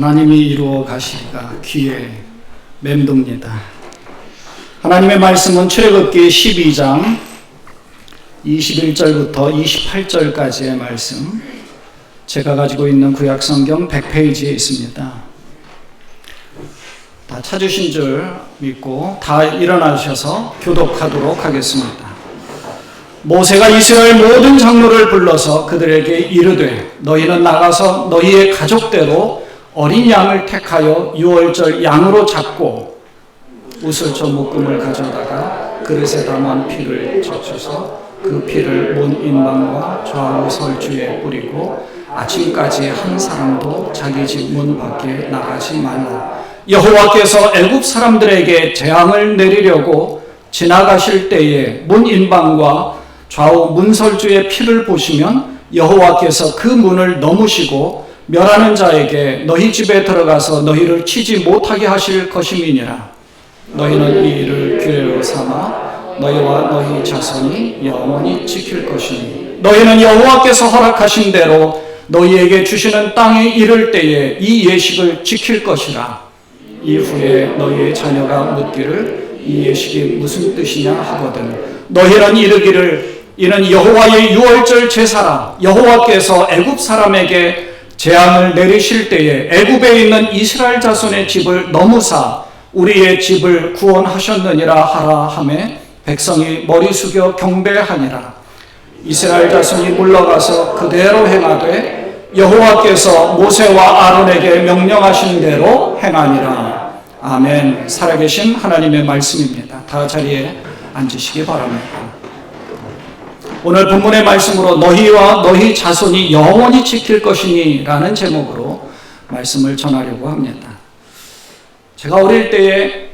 하나님이 이루어 가시리가 귀에 맴돕니다. 하나님의 말씀은 출애굽기 12장 21절부터 28절까지의 말씀, 제가 가지고 있는 구약성경 100페이지에 있습니다. 다 찾으신 줄 믿고 다 일어나셔서 교독하도록 하겠습니다. 모세가 이스라엘 모든 장로를 불러서 그들에게 이르되, 너희는 나가서 너희의 가족대로 어린 양을 택하여 유월절 양으로 잡고 우슬초 묶음을 가져다가 그릇에 담은 피를 적셔서 그 피를 문 인방과 좌우 설주에 뿌리고 아침까지 한 사람도 자기 집 문 밖에 나가지 말라. 여호와께서 애굽 사람들에게 재앙을 내리려고 지나가실 때에 문 인방과 좌우 문설주의 피를 보시면 여호와께서 그 문을 넘으시고 멸하는 자에게 너희 집에 들어가서 너희를 치지 못하게 하실 것임이니라. 너희는 이 일을 규례로 삼아 너희와 너희 자손이 영원히 지킬 것이니, 너희는 여호와께서 허락하신 대로 너희에게 주시는 땅에 이를 때에 이 예식을 지킬 것이라. 이후에 너희의 자녀가 묻기를 이 예식이 무슨 뜻이냐 하거든 너희는 이르기를 이는 여호와의 유월절 제사라. 여호와께서 애굽 사람에게 재앙을 내리실 때에 애굽에 있는 이스라엘 자손의 집을 넘으사 우리의 집을 구원하셨느니라 하라 하매 백성이 머리 숙여 경배하니라. 이스라엘 자손이 물러가서 그대로 행하되 여호와께서 모세와 아론에게 명령하신 대로 행하니라. 아멘. 살아계신 하나님의 말씀입니다. 다 자리에 앉으시기 바랍니다. 오늘 본문의 말씀으로 너희와 너희 자손이 영원히 지킬 것이니 라는 제목으로 말씀을 전하려고 합니다. 제가 어릴 때에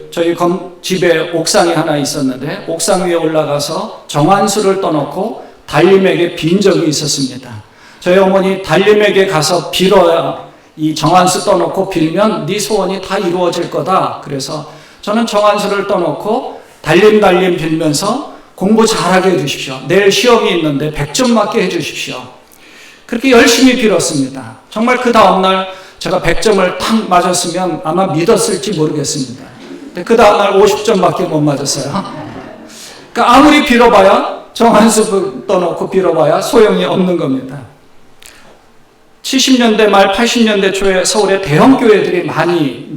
저희 집에 옥상이 하나 있었는데 옥상 위에 올라가서 정한수를 떠놓고 달님에게 빈 적이 있었습니다. 저희 어머니 달님에게 가서 빌어야 이 정한수 떠놓고 빌면 네 소원이 다 이루어질 거다. 그래서 저는 정한수를 떠놓고 달님 빌면서 공부 잘하게 해주십시오. 내일 시험이 있는데 100점 맞게 해주십시오. 그렇게 열심히 빌었습니다. 정말 그 다음날 제가 100점을 탁 맞았으면 아마 믿었을지 모르겠습니다. 근데 그 다음날 50점 밖에 못 맞았어요. 그러니까 아무리 빌어봐야, 정한수 떠놓고 빌어봐야 소용이 없는 겁니다. 70년대 말 80년대 초에 서울에 대형 교회들이 많이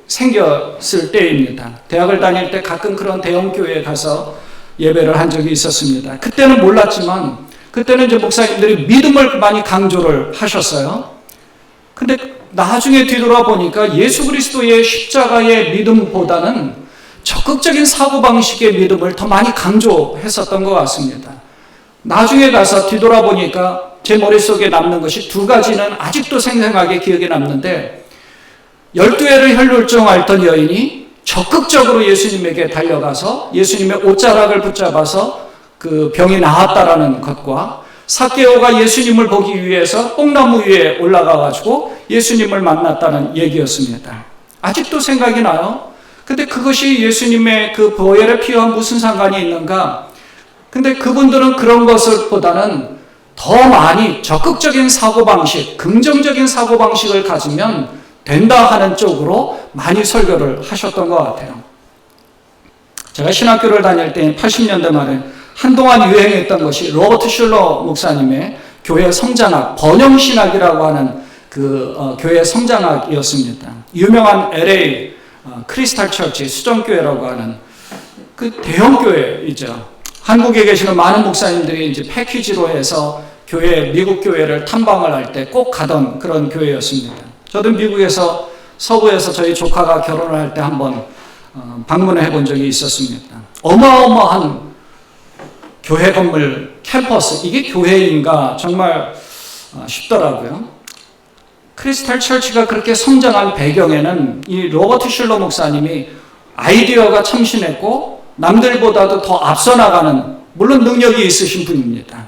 생겼을 때입니다. 대학을 다닐 때 가끔 그런 대형 교회에 가서 예배를 한 적이 있었습니다. 그때는 몰랐지만 그때는 목사님들이 믿음을 많이 강조를 하셨어요. 근데 나중에 뒤돌아보니까 예수 그리스도의 십자가의 믿음보다는 적극적인 사고방식의 믿음을 더 많이 강조했었던 것 같습니다. 나중에 가서 뒤돌아보니까 제 머릿속에 남는 것이 두 가지는 아직도 생생하게 기억에 남는데, 12회를 혈루증 앓던 여인이 적극적으로 예수님에게 달려가서 예수님의 옷자락을 붙잡아서 그 병이 나았다라는 것과, 삭개오가 예수님을 보기 위해서 뽕나무 위에 올라가가지고 예수님을 만났다는 얘기였습니다. 아직도 생각이 나요. 근데 그것이 예수님의 그 보혈의 피와 무슨 상관이 있는가? 근데 그분들은 그런 것을 보다는 더 많이 적극적인 사고방식, 긍정적인 사고방식을 가지면 된다 하는 쪽으로 많이 설교를 하셨던 것 같아요. 제가 신학교를 다닐 때 80년대 말에 한동안 유행했던 것이 로버트 슐러 목사님의 교회 성장학, 번영신학이라고 하는 교회 성장학이었습니다. 유명한 LA 크리스탈 처치 수정교회라고 하는 그 대형 교회이죠. 한국에 계시는 많은 목사님들이 패키지로 해서 미국 교회를 탐방을 할 때 꼭 가던 그런 교회였습니다. 저도 미국에서 서부에서 저희 조카가 결혼을 할 때 한번 방문을 해본 적이 있었습니다. 어마어마한 교회 건물 캠퍼스, 이게 교회인가 정말 싶더라고요. 크리스탈 처치가 그렇게 성장한 배경에는 이 로버트 슐러 목사님이 아이디어가 참신했고 남들보다도 더 앞서 나가는, 물론 능력이 있으신 분입니다.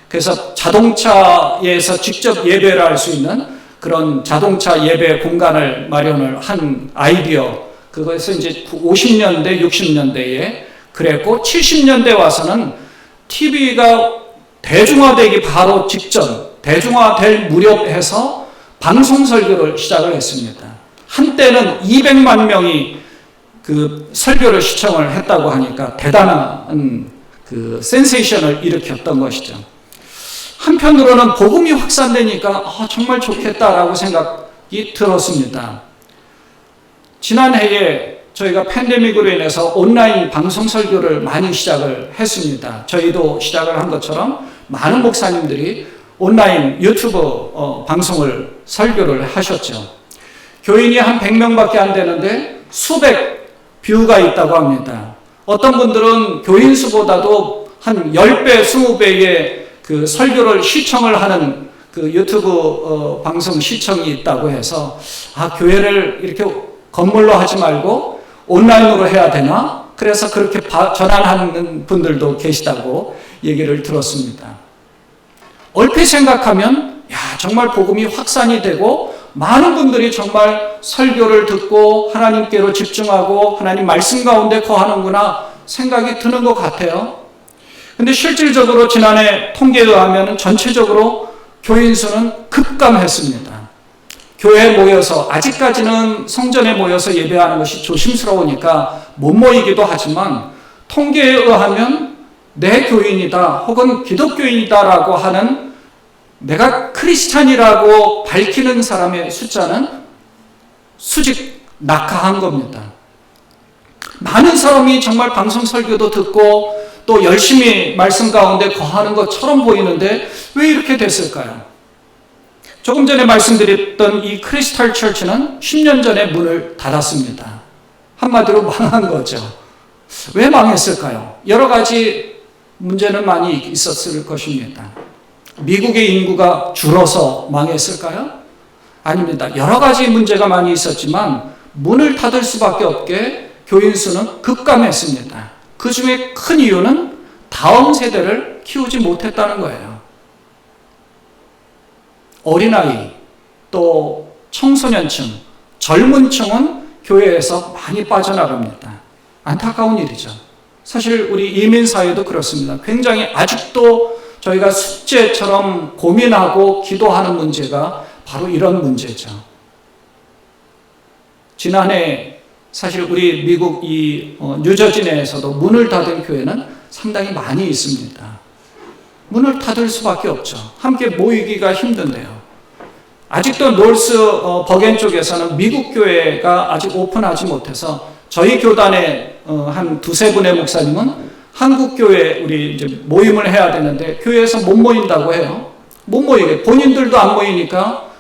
그래서 자동차에서 직접 예배를 할 수 있는 그런 자동차 예배 공간을 마련을 한 아이디어, 그것은 50년대, 60년대에 그랬고, 70년대 와서는 TV가 대중화되기 바로 직전, 대중화될 무렵 해서 방송 설교를 시작을 했습니다. 한때는 200만 명이 그 설교를 시청을 했다고 하니까 대단한 그 센세이션을 일으켰던 것이죠. 한편으로는 복음이 확산되니까 정말 좋겠다라고 생각이 들었습니다. 지난해에 저희가 팬데믹으로 인해서 온라인 방송 설교를 많이 시작을 했습니다. 저희도 시작을 한 것처럼 많은 목사님들이 온라인 유튜브 방송을 설교를 하셨죠. 교인이 한 100명밖에 안 되는데 수백 뷰가 있다고 합니다. 어떤 분들은 교인 수보다도 한 10배, 20배의 그 설교를 시청을 하는 그 유튜브 방송 시청이 있다고 해서 교회를 이렇게 건물로 하지 말고 온라인으로 해야 되나? 그래서 그렇게 전환하는 분들도 계시다고 얘기를 들었습니다. 얼핏 생각하면 정말 복음이 확산이 되고 많은 분들이 정말 설교를 듣고 하나님께로 집중하고 하나님 말씀 가운데 거하는구나 생각이 드는 것 같아요. 근데 실질적으로 지난해 통계에 의하면 전체적으로 교인 수는 급감했습니다. 교회에 모여서 아직까지는 성전에 모여서 예배하는 것이 조심스러우니까 못 모이기도 하지만 통계에 의하면 내 교인이다 혹은 기독교인이다라고 하는 내가 크리스찬이라고 밝히는 사람의 숫자는 수직 낙하한 겁니다. 많은 사람이 정말 방송 설교도 듣고 또 열심히 말씀 가운데 거하는 것처럼 보이는데 왜 이렇게 됐을까요? 조금 전에 말씀드렸던 이 크리스탈 처치는 10년 전에 문을 닫았습니다. 한마디로 망한 거죠. 왜 망했을까요? 여러 가지 문제는 많이 있었을 것입니다. 미국의 인구가 줄어서 망했을까요? 아닙니다. 여러 가지 문제가 많이 있었지만 문을 닫을 수밖에 없게 교인 수는 급감했습니다. 그 중에 큰 이유는 다음 세대를 키우지 못했다는 거예요. 어린아이, 또 청소년층, 젊은 층은 교회에서 많이 빠져나갑니다. 안타까운 일이죠. 사실 우리 이민사회도 그렇습니다. 굉장히 아직도 저희가 숙제처럼 고민하고 기도하는 문제가 바로 이런 문제죠. 지난해 사실 우리 미국 뉴저지 내에서도 문을 닫은 교회는 상당히 많이 있습니다. 문을 닫을 수밖에 없죠. 함께 모이기가 힘든데요. 아직도 노스 버겐 쪽에서는 미국 교회가 아직 오픈하지 못해서 저희 교단의 한 두세 분의 목사님은 한국 교회 우리 이제 모임을 해야 되는데 교회에서 못 모인다고 해요. 못 모이게 본인들도 안 모이니까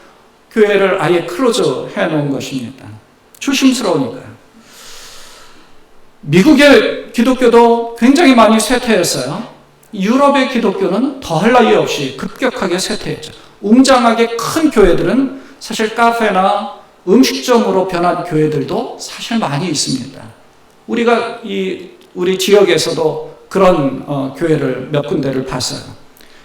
교회를 아예 클로즈 해 놓은 것입니다. 조심스러우니까요. 미국의 기독교도 굉장히 많이 쇠퇴했어요. 유럽의 기독교는 더할 나위 없이 급격하게 쇠퇴했죠. 웅장하게 큰 교회들은 사실 카페나 음식점으로 변한 교회들도 사실 많이 있습니다. 우리가 우리 지역에서도 그런 교회를 몇 군데를 봤어요.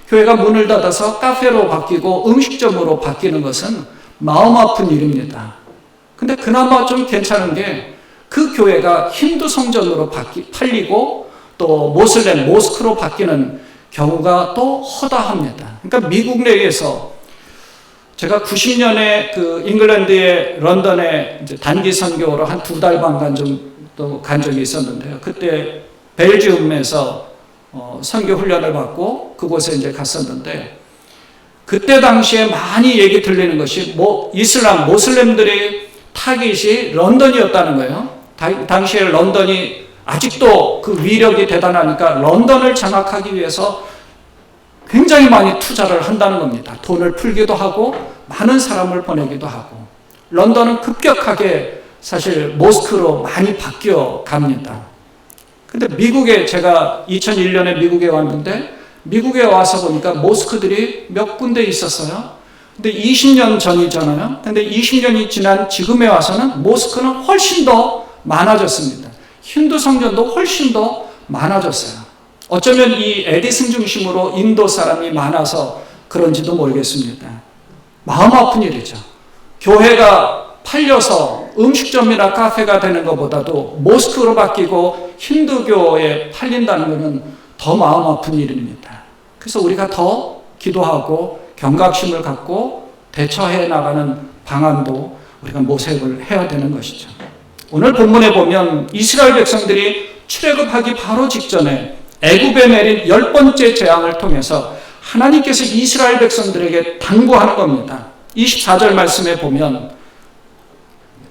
교회가 문을 닫아서 카페로 바뀌고 음식점으로 바뀌는 것은 마음 아픈 일입니다. 근데 그나마 좀 괜찮은 게 그 교회가 힌두 성전으로 팔리고 또 모스크로 바뀌는 경우가 또 허다합니다. 그러니까 미국 내에서 제가 90년에 그 잉글랜드의 런던에 이제 단기 선교로 한 2달 반 간 적이 있었는데요. 그때 벨지움에서 선교 훈련을 받고 그곳에 이제 갔었는데 그때 당시에 많이 얘기 들리는 것이 모슬렘들의 타깃이 런던이었다는 거예요. 당시에 런던이 아직도 그 위력이 대단하니까 런던을 장악하기 위해서 굉장히 많이 투자를 한다는 겁니다. 돈을 풀기도 하고 많은 사람을 보내기도 하고 런던은 급격하게 사실 모스크로 많이 바뀌어 갑니다. 근데 제가 2001년에 미국에 왔는데 미국에 와서 보니까 모스크들이 몇 군데 있었어요. 근데 20년 전이잖아요. 근데 20년이 지난 지금에 와서는 모스크는 훨씬 더 많아졌습니다. 힌두 성전도 훨씬 더 많아졌어요. 어쩌면 이 에디슨 중심으로 인도 사람이 많아서 그런지도 모르겠습니다. 마음 아픈 일이죠. 교회가 팔려서 음식점이나 카페가 되는 것보다도 모스크로 바뀌고 힌두교에 팔린다는 것은 더 마음 아픈 일입니다. 그래서 우리가 더 기도하고 경각심을 갖고 대처해 나가는 방안도 우리가 모색을 해야 되는 것이죠. 오늘 본문에 보면 이스라엘 백성들이 출애굽하기 바로 직전에 애굽에 내린 10번째 재앙을 통해서 하나님께서 이스라엘 백성들에게 당부하는 겁니다. 24절 말씀에 보면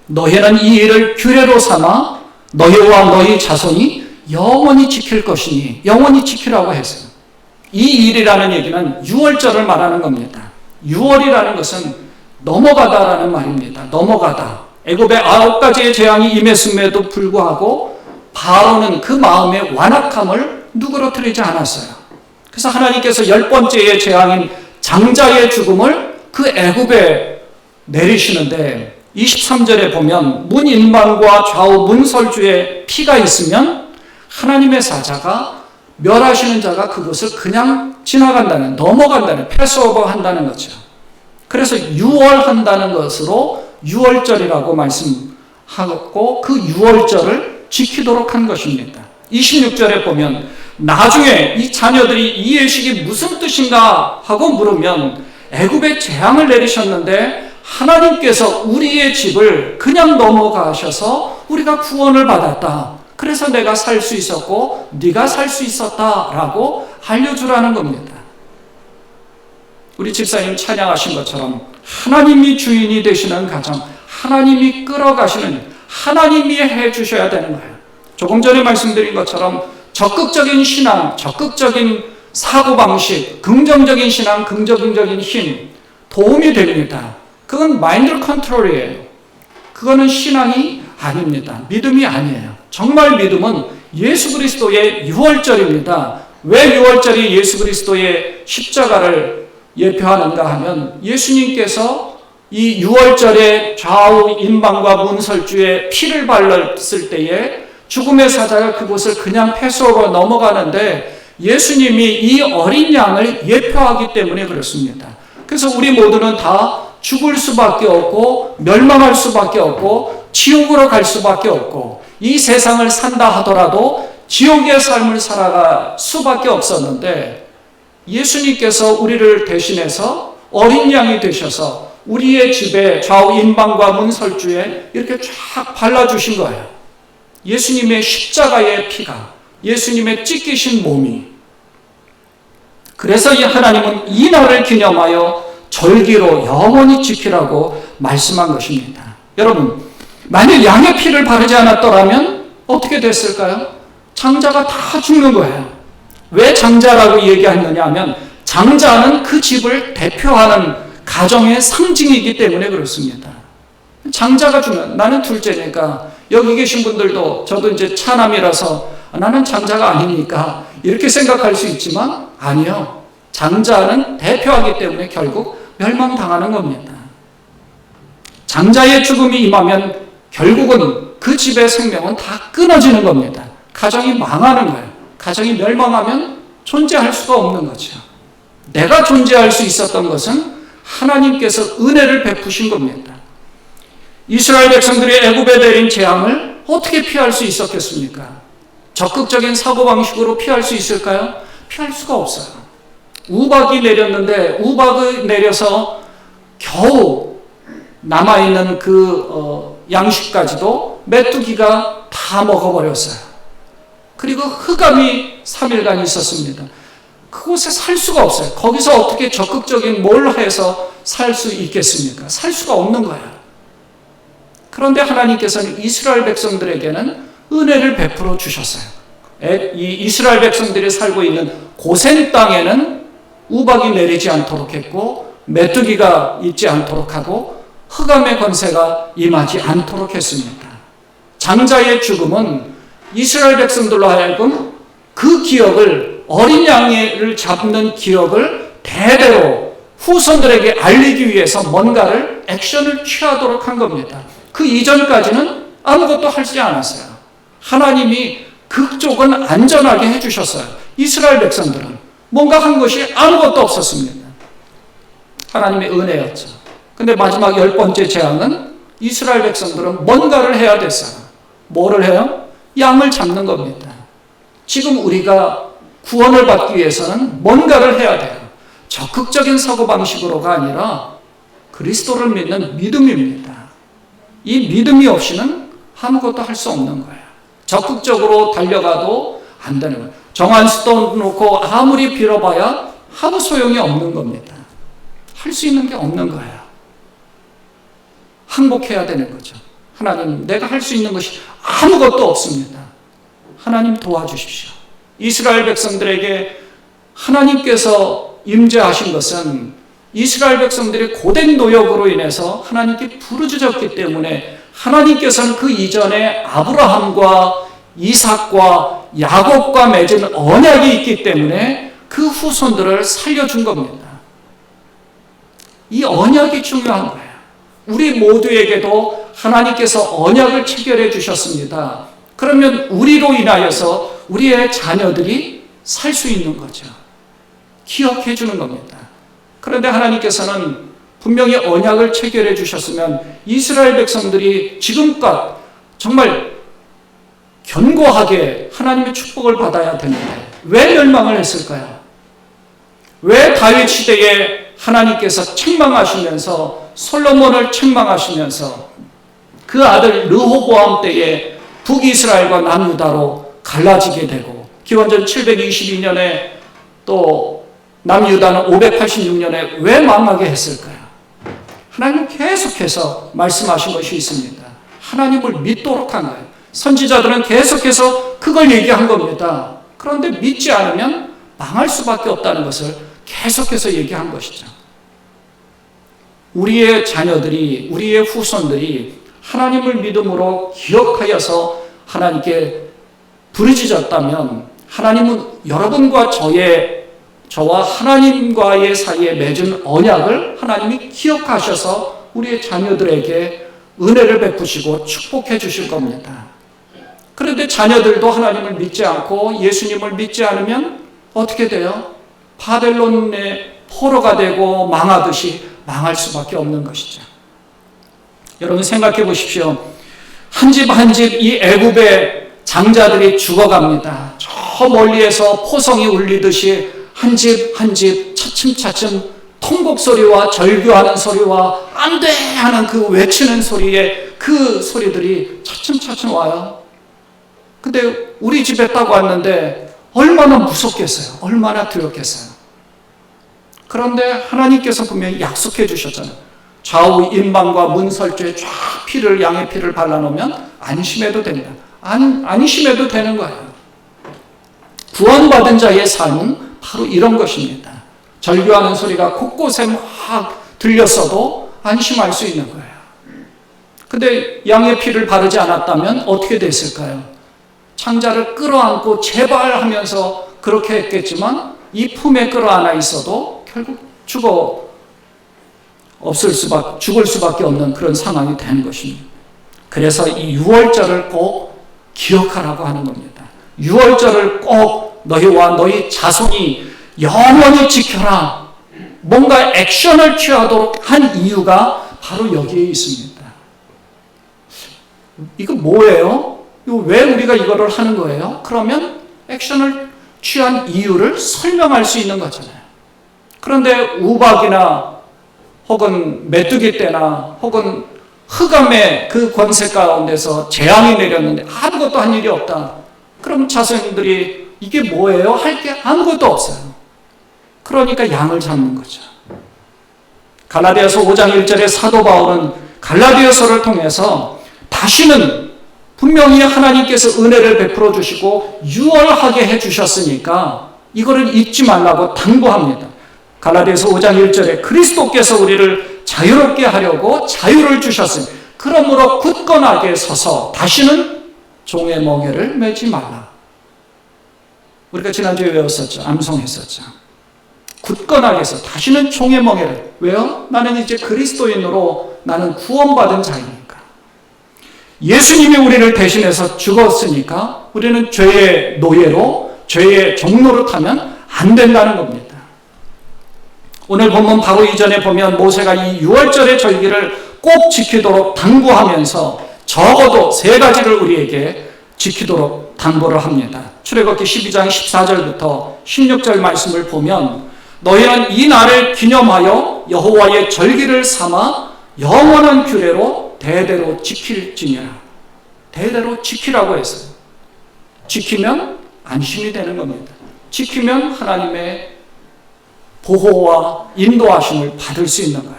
너희는 이 일을 규례로 삼아 너희와 너희 자손이 영원히 지킬 것이니, 영원히 지키라고 했어요. 이 일이라는 얘기는 유월절을 말하는 겁니다. 유월이라는 것은 넘어가다라는 말입니다. 넘어가다. 애굽에 9가지의 재앙이 임했음에도 불구하고 바로는 그 마음의 완악함을 누그러뜨리지 않았어요. 그래서 하나님께서 10번째의 재앙인 장자의 죽음을 그 애굽에 내리시는데 23절에 보면 문인방과 좌우 문설주에 피가 있으면 하나님의 사자가 멸하시는 자가 그것을 그냥 지나간다는, 넘어간다는, 패스오버 한다는 거죠. 그래서 유월한다는 것으로 유월절이라고 말씀하고 그 유월절을 지키도록 한 것입니다. 26절에 보면 나중에 이 자녀들이 이 예식이 무슨 뜻인가 하고 물으면 애굽에 재앙을 내리셨는데 하나님께서 우리의 집을 그냥 넘어가셔서 우리가 구원을 받았다. 그래서 내가 살 수 있었고 네가 살 수 있었다라고 알려주라는 겁니다. 우리 집사님 찬양하신 것처럼 하나님이 주인이 되시는 가정, 하나님이 끌어가시는, 하나님이 해주셔야 되는 거예요. 조금 전에 말씀드린 것처럼 적극적인 신앙, 적극적인 사고방식, 긍정적인 신앙, 긍정적인 힘, 도움이 됩니다. 그건 마인드 컨트롤이에요. 그거는 신앙이 아닙니다. 믿음이 아니에요. 정말 믿음은 예수 그리스도의 유월절입니다. 왜 유월절이 예수 그리스도의 십자가를 예표하는가 하면 예수님께서 이 유월절에 좌우 인방과 문설주에 피를 발랐을 때에 죽음의 사자가 그곳을 그냥 패스오버 넘어가는데 예수님이 이 어린 양을 예표하기 때문에 그렇습니다. 그래서 우리 모두는 다 죽을 수밖에 없고 멸망할 수밖에 없고 지옥으로 갈 수밖에 없고 이 세상을 산다 하더라도 지옥의 삶을 살아갈 수밖에 없었는데 예수님께서 우리를 대신해서 어린 양이 되셔서 우리의 집에 좌우 인방과 문설주에 이렇게 쫙 발라주신 거예요. 예수님의 십자가의 피가, 예수님의 찢기신 몸이. 그래서 이 하나님은 이 날을 기념하여 절기로 영원히 지키라고 말씀한 것입니다. 여러분, 만약 양의 피를 바르지 않았더라면 어떻게 됐을까요? 장자가 다 죽는 거예요. 왜 장자라고 얘기했느냐 하면 장자는 그 집을 대표하는 가정의 상징이기 때문에 그렇습니다. 장자가 죽는, 나는 둘째니까 여기 계신 분들도 저도 이제 차남이라서 나는 장자가 아닙니까? 이렇게 생각할 수 있지만 아니요. 장자는 대표하기 때문에 결국 멸망당하는 겁니다. 장자의 죽음이 임하면 결국은 그 집의 생명은 다 끊어지는 겁니다. 가정이 망하는 거예요. 가정이 멸망하면 존재할 수가 없는 거죠. 내가 존재할 수 있었던 것은 하나님께서 은혜를 베푸신 겁니다. 이스라엘 백성들이 애굽에 내린 재앙을 어떻게 피할 수 있었겠습니까? 적극적인 사고방식으로 피할 수 있을까요? 피할 수가 없어요. 우박이 내렸는데 우박이 내려서 겨우 남아있는 그 양식까지도 메뚜기가 다 먹어버렸어요. 그리고 흑암이 3일간 있었습니다. 그곳에 살 수가 없어요. 거기서 어떻게 적극적인 뭘 해서 살 수 있겠습니까? 살 수가 없는 거예요. 그런데 하나님께서는 이스라엘 백성들에게는 은혜를 베풀어 주셨어요. 이 이스라엘 백성들이 살고 있는 고센 땅에는 우박이 내리지 않도록 했고 메뚜기가 있지 않도록 하고 흑암의 권세가 임하지 않도록 했습니다. 장자의 죽음은 이스라엘 백성들로 하여금 그 기억을, 어린 양을 잡는 기억을 대대로 후손들에게 알리기 위해서 뭔가를 액션을 취하도록 한 겁니다. 그 이전까지는 아무것도 하지 않았어요. 하나님이 그쪽은 안전하게 해주셨어요. 이스라엘 백성들은 뭔가 한 것이 아무것도 없었습니다. 하나님의 은혜였죠. 근데 마지막 10번째 재앙은 이스라엘 백성들은 뭔가를 해야 됐어요. 뭐를 해요? 양을 잡는 겁니다. 지금 우리가 구원을 받기 위해서는 뭔가를 해야 돼요. 적극적인 사고방식으로가 아니라 그리스도를 믿는 믿음입니다. 이 믿음이 없이는 아무것도 할 수 없는 거예요. 적극적으로 달려가도 안 되는 거예요. 정한수도 놓고 아무리 빌어봐야 아무 소용이 없는 겁니다. 할 수 있는 게 없는 거예요. 항복해야 되는 거죠. 하나님, 내가 할 수 있는 것이 아무것도 없습니다. 하나님 도와주십시오. 이스라엘 백성들에게 하나님께서 임재하신 것은 이스라엘 백성들이 고된 노역으로 인해서 하나님께 부르짖었기 때문에 하나님께서는 그 이전에 아브라함과 이삭과 야곱과 맺은 언약이 있기 때문에 그 후손들을 살려준 겁니다. 이 언약이 중요한 거예요. 우리 모두에게도 하나님께서 언약을 체결해 주셨습니다. 그러면 우리로 인하여서 우리의 자녀들이 살 수 있는 거죠. 기억해 주는 겁니다. 그런데 하나님께서는 분명히 언약을 체결해 주셨으면 이스라엘 백성들이 지금껏 정말 견고하게 하나님의 축복을 받아야 되는데 왜 멸망을 했을까요? 왜 다윗 시대에 하나님께서 책망하시면서 솔로몬을 책망하시면서 그 아들 르호보암 때에 북이스라엘과 남유다로 갈라지게 되고 기원전 722년에 또 남유다는 586년에 왜 망하게 했을까요? 하나님은 계속해서 말씀하신 것이 있습니다. 하나님을 믿도록 한 거예요. 선지자들은 계속해서 그걸 얘기한 겁니다. 그런데 믿지 않으면 망할 수밖에 없다는 것을 계속해서 얘기한 것이죠. 우리의 자녀들이, 우리의 후손들이 하나님을 믿음으로 기억하여서 하나님께 부르짖었다면 하나님은 여러분과 저와 하나님과의 사이에 맺은 언약을 하나님이 기억하셔서 우리의 자녀들에게 은혜를 베푸시고 축복해 주실 겁니다. 그런데 자녀들도 하나님을 믿지 않고 예수님을 믿지 않으면 어떻게 돼요? 바벨론의 포로가 되고 망하듯이 망할 수밖에 없는 것이죠. 여러분 생각해 보십시오. 한 집 한 집 이 애굽의 장자들이 죽어갑니다. 저 멀리에서 포성이 울리듯이 한 집 한 집 차츰차츰 통곡 소리와 절규하는 소리와 안 돼 하는 그 외치는 소리에 그 소리들이 차츰차츰 와요. 근데 우리 집에 딱 왔는데 얼마나 무섭겠어요. 얼마나 두렵겠어요. 그런데 하나님께서 분명히 약속해 주셨잖아요. 좌우 임방과 문설주에 쫙 양의 피를 발라놓으면 안심해도 됩니다. 안심해도 되는 거예요. 구원받은 자의 삶은 바로 이런 것입니다. 절규하는 소리가 곳곳에 막 들렸어도 안심할 수 있는 거예요. 근데 양의 피를 바르지 않았다면 어떻게 됐을까요? 창자를 끌어안고 제발 하면서 그렇게 했겠지만 이 품에 끌어안아 있어도 결국 죽을 수밖에 없는 그런 상황이 되는 것입니다. 그래서 이 유월절을 꼭 기억하라고 하는 겁니다. 유월절을 꼭 너희와 너희 자손이 영원히 지켜라. 뭔가 액션을 취하도록 한 이유가 바로 여기에 있습니다. 이거 뭐예요? 왜 우리가 이거를 하는 거예요? 그러면 액션을 취한 이유를 설명할 수 있는 거잖아요. 그런데 우박이나 혹은 메뚜기 떼나 혹은 흑암의 그 권세 가운데서 재앙이 내렸는데 아무것도 한 일이 없다. 그럼 자손들이 이게 뭐예요? 할 게 아무것도 없어요. 그러니까 양을 잡는 거죠. 갈라디아서 5장 1절에 사도 바울은 갈라디아서를 통해서 다시는 분명히 하나님께서 은혜를 베풀어 주시고 유월하게 해 주셨으니까 이거를 잊지 말라고 당부합니다. 갈라디아서 5장 1절에 그리스도께서 우리를 자유롭게 하려고 자유를 주셨으니 그러므로 굳건하게 서서 다시는 종의 멍에를 매지 말라. 우리가 지난주에 외웠었죠. 암송했었죠. 굳건하게 해서 다시는 종의 멍에를. 왜요? 나는 이제 그리스도인으로 나는 구원받은 자이니까. 예수님이 우리를 대신해서 죽었으니까 우리는 죄의 노예로 죄의 종로를 타면 안 된다는 겁니다. 오늘 본문 바로 이전에 보면 모세가 이 유월절의 절기를 꼭 지키도록 당부하면서 적어도 3가지를 우리에게 지키도록 당부를 합니다. 출애굽기 12장 14절부터 16절 말씀을 보면 너희는 이 날을 기념하여 여호와의 절기를 삼아 영원한 규례로 대대로 지킬지니라. 대대로 지키라고 했어요. 지키면 안심이 되는 겁니다. 지키면 하나님의 보호와 인도하심을 받을 수 있는 거예요.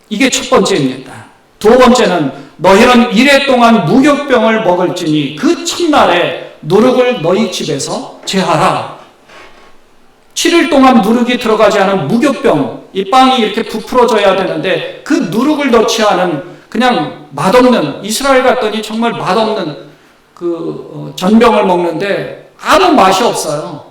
이게 첫 번째입니다. 두 번째는 너희는 이레 동안 무교병을 먹을지니 그 첫날에 누룩을 너희 집에서 제하라. 7일 동안 누룩이 들어가지 않은 무교병, 이 빵이 이렇게 부풀어져야 되는데 그 누룩을 넣지 않은 그냥 맛없는, 이스라엘 갔더니 정말 맛없는 그 전병을 먹는데 아무 맛이 없어요.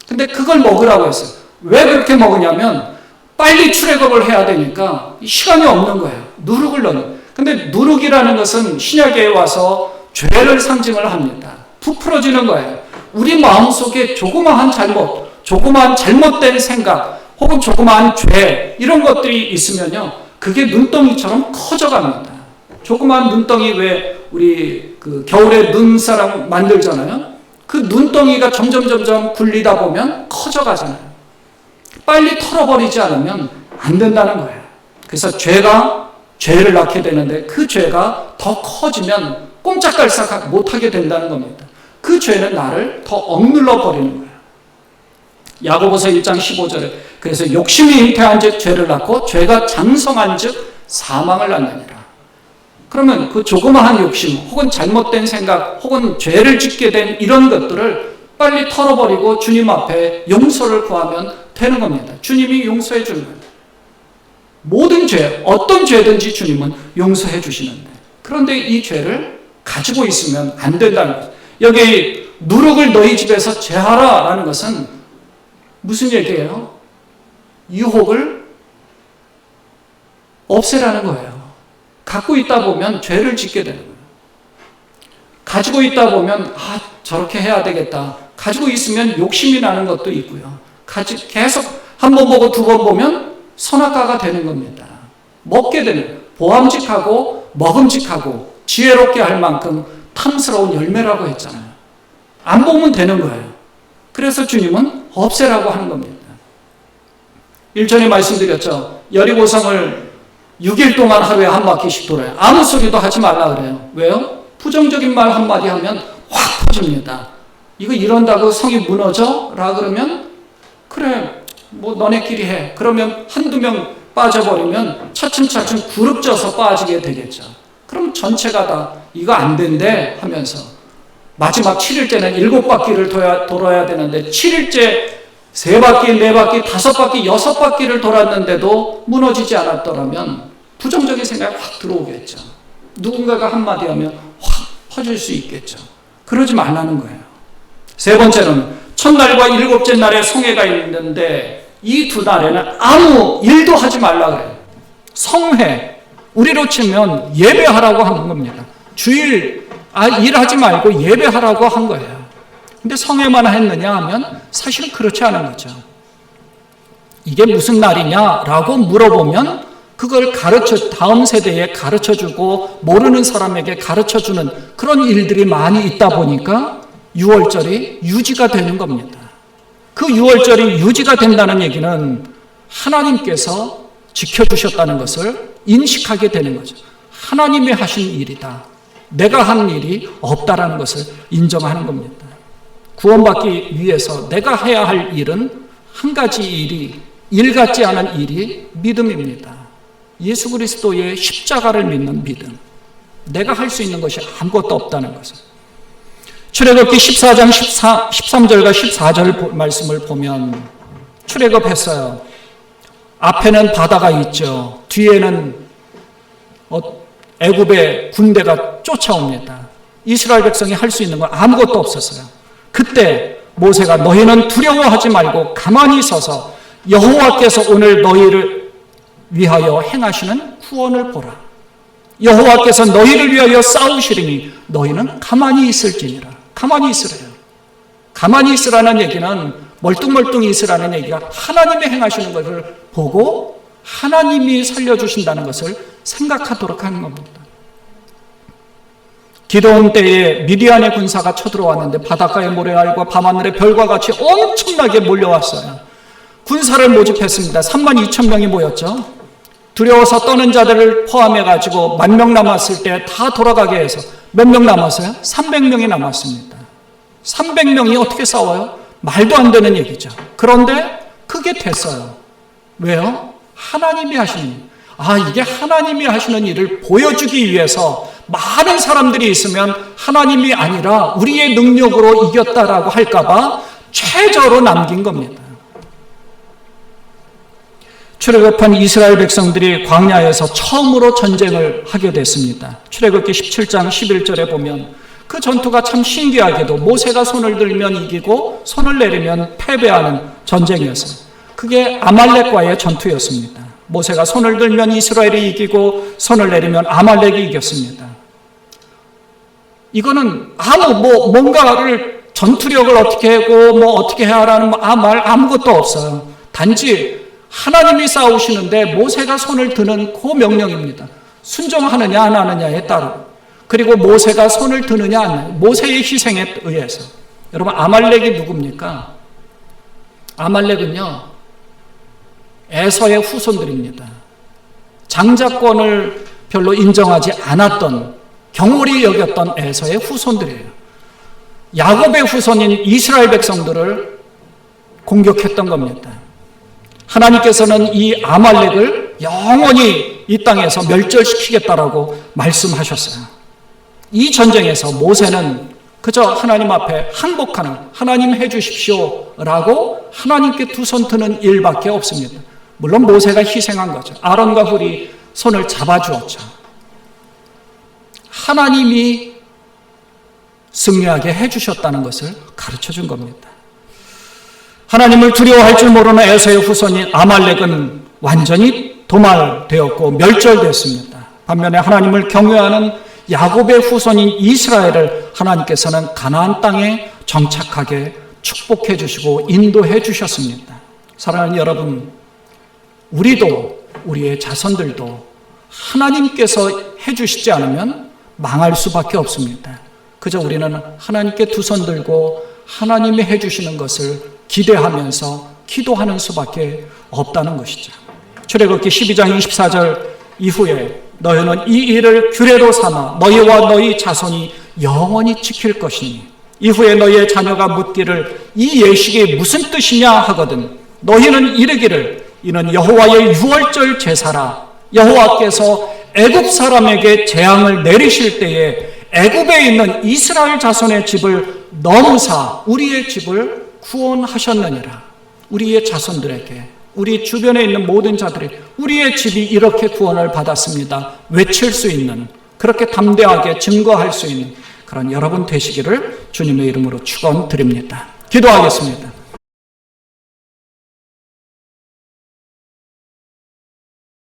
근데 그걸 먹으라고 했어요. 왜 그렇게 먹으냐면 빨리 출애굽을 해야 되니까 시간이 없는 거예요. 누룩을 넣는. 근데 누룩이라는 것은 신약에 와서 죄를 상징을 합니다. 부풀어지는 거예요. 우리 마음속에 조그마한 잘못, 조그마한 잘못된 생각, 혹은 조그마한 죄, 이런 것들이 있으면요, 그게 눈덩이처럼 커져갑니다. 조그마한 눈덩이, 왜 우리 그 겨울에 눈사람 만들잖아요. 그 눈덩이가 점점 굴리다 보면 커져가잖아요. 빨리 털어버리지 않으면 안 된다는 거예요. 그래서 죄를 낳게 되는데 그 죄가 더 커지면 꼼짝달싹 못하게 된다는 겁니다. 그 죄는 나를 더 억눌러 버리는 거예요. 야고보서 1장 15절에 그래서 욕심이 잉태한 즉 죄를 낳고 죄가 장성한 즉 사망을 낳느니라. 그러면 그 조그마한 욕심 혹은 잘못된 생각 혹은 죄를 짓게 된 이런 것들을 빨리 털어버리고 주님 앞에 용서를 구하면 되는 겁니다. 주님이 용서해 주는 거예요. 모든 죄, 어떤 죄든지 주님은 용서해 주시는데, 그런데 이 죄를 가지고 있으면 안 된다는 거죠. 여기 누룩을 너희 집에서 제하라 라는 것은 무슨 얘기예요? 유혹을 없애라는 거예요. 갖고 있다 보면 죄를 짓게 되는 거예요. 가지고 있다 보면 저렇게 해야 되겠다. 가지고 있으면 욕심이 나는 것도 있고요. 계속 한 번 보고 두 번 보면 선악과가 되는 겁니다. 먹게 되는, 보암직하고 먹음직하고 지혜롭게 할 만큼 탐스러운 열매라고 했잖아요. 안 보면 되는 거예요. 그래서 주님은 없애라고 하는 겁니다. 일전에 말씀드렸죠. 여리고성을 6일 동안 하루에 한 바퀴씩 돌아요. 아무 소리도 하지 말라 그래요. 왜요? 부정적인 말 한마디 하면 확 퍼집니다. 이거 이런다고 성이 무너져? 라 그러면 그래 뭐 너네끼리 해. 그러면 한두 명 빠져버리면 차츰차츰 그룹져서 빠지게 되겠죠. 그럼 전체가 다 이거 안 된대 하면서 마지막 7일째는 7바퀴를 돌아야 되는데 7일째 3바퀴, 4바퀴, 5바퀴, 6바퀴를 돌았는데도 무너지지 않았더라면 부정적인 생각이 확 들어오겠죠. 누군가가 한마디 하면 확 퍼질 수 있겠죠. 그러지 말라는 거예요. 세 번째는 첫날과 7째 날에 성회가 있는데 이 두 날에는 아무 일도 하지 말라 그래요. 성회, 우리로 치면 예배하라고 하는 겁니다. 주일 일하지 말고 예배하라고 한 거예요. 근데 성회만 했느냐 하면 사실은 그렇지 않은 거죠. 이게 무슨 날이냐라고 물어보면 그걸 다음 세대에 가르쳐주고 모르는 사람에게 가르쳐주는 그런 일들이 많이 있다 보니까 6월절이 유지가 되는 겁니다. 그 6월절이 유지가 된다는 얘기는 하나님께서 지켜주셨다는 것을 인식하게 되는 거죠. 하나님이 하신 일이다. 내가 한 일이 없다라는 것을 인정하는 겁니다. 구원받기 위해서 내가 해야 할 일은 한 가지 일 같지 않은 일이 믿음입니다. 예수 그리스도의 십자가를 믿는 믿음. 내가 할 수 있는 것이 아무것도 없다는 것을. 출애굽기 14장 13절과 14절 말씀을 보면 출애굽했어요. 앞에는 바다가 있죠. 뒤에는 애굽의 군대가 쫓아옵니다. 이스라엘 백성이 할 수 있는 건 아무것도 없었어요. 그때 모세가 너희는 두려워하지 말고 가만히 서서 여호와께서 오늘 너희를 위하여 행하시는 구원을 보라. 여호와께서 너희를 위하여 싸우시리니 너희는 가만히 있을지니라. 가만히 있으래요. 가만히 있으라는 얘기는 멀뚱멀뚱 있으라는 얘기가 하나님이 행하시는 것을 보고 하나님이 살려주신다는 것을 생각하도록 하는 겁니다. 기드온 때에 미디안의 군사가 쳐들어왔는데 바닷가의 모래알과 밤하늘의 별과 같이 엄청나게 몰려왔어요. 군사를 모집했습니다. 32,000명이 모였죠. 두려워서 떠는 자들을 포함해가지고 10,000명 남았을 때 다 돌아가게 해서 몇 명 남았어요? 300명이 남았습니다. 300명이 어떻게 싸워요? 말도 안 되는 얘기죠. 그런데 그게 됐어요. 왜요? 하나님이 하시는 일. 이게 하나님이 하시는 일을 보여주기 위해서 많은 사람들이 있으면 하나님이 아니라 우리의 능력으로 이겼다라고 할까봐 최저로 남긴 겁니다. 출애굽한 이스라엘 백성들이 광야에서 처음으로 전쟁을 하게 됐습니다. 출애굽기 17장 11절에 보면 그 전투가 참 신기하게도 모세가 손을 들면 이기고 손을 내리면 패배하는 전쟁이었어요. 그게 아말렉과의 전투였습니다. 모세가 손을 들면 이스라엘이 이기고 손을 내리면 아말렉이 이겼습니다. 이거는 뭔가를 전투력을 어떻게 하고 어떻게 해야 하라는 말 아무것도 없어요. 단지 하나님이 싸우시는데 모세가 손을 드는 그 명령입니다. 순종하느냐 안 하느냐에 따라. 그리고 모세가 손을 드느냐 안 하느냐. 모세의 희생에 의해서. 여러분 아말렉이 누굽니까? 아말렉은요. 에서의 후손들입니다. 장자권을 별로 인정하지 않았던 경홀히 여겼던 에서의 후손들이에요. 야곱의 후손인 이스라엘 백성들을 공격했던 겁니다. 하나님께서는 이 아말렉을 영원히 이 땅에서 멸절시키겠다라고 말씀하셨어요. 이 전쟁에서 모세는 그저 하나님 앞에 항복하는 하나님 해주십시오라고 하나님께 두 손 드는 일밖에 없습니다. 물론 모세가 희생한 거죠. 아론과 훌이 손을 잡아주었죠. 하나님이 승리하게 해주셨다는 것을 가르쳐준 겁니다. 하나님을 두려워할 줄 모르는 에서의 후손인 아말렉은 완전히 도말되었고 멸절됐습니다. 반면에 하나님을 경외하는 야곱의 후손인 이스라엘을 하나님께서는 가나안 땅에 정착하게 축복해 주시고 인도해 주셨습니다. 사랑하는 여러분, 우리도 우리의 자손들도 하나님께서 해주시지 않으면 망할 수밖에 없습니다. 그저 우리는 하나님께 두 손 들고 하나님이 해주시는 것을 기대하면서 기도하는 수밖에 없다는 것이죠. 출애굽기 12장 24절 이후에 너희는 이 일을 규례로 삼아 너희와 너희 자손이 영원히 지킬 것이니 이후에 너희의 자녀가 묻기를 이 예식이 무슨 뜻이냐 하거든 너희는 이르기를 이는 여호와의 유월절 제사라. 여호와께서 애굽 사람에게 재앙을 내리실 때에 애굽에 있는 이스라엘 자손의 집을 넘사 우리의 집을 구원하셨느니라. 우리의 자손들에게 우리 주변에 있는 모든 자들이 우리의 집이 이렇게 구원을 받았습니다. 외칠 수 있는 그렇게 담대하게 증거할 수 있는 그런 여러분 되시기를 주님의 이름으로 축원드립니다. 기도하겠습니다.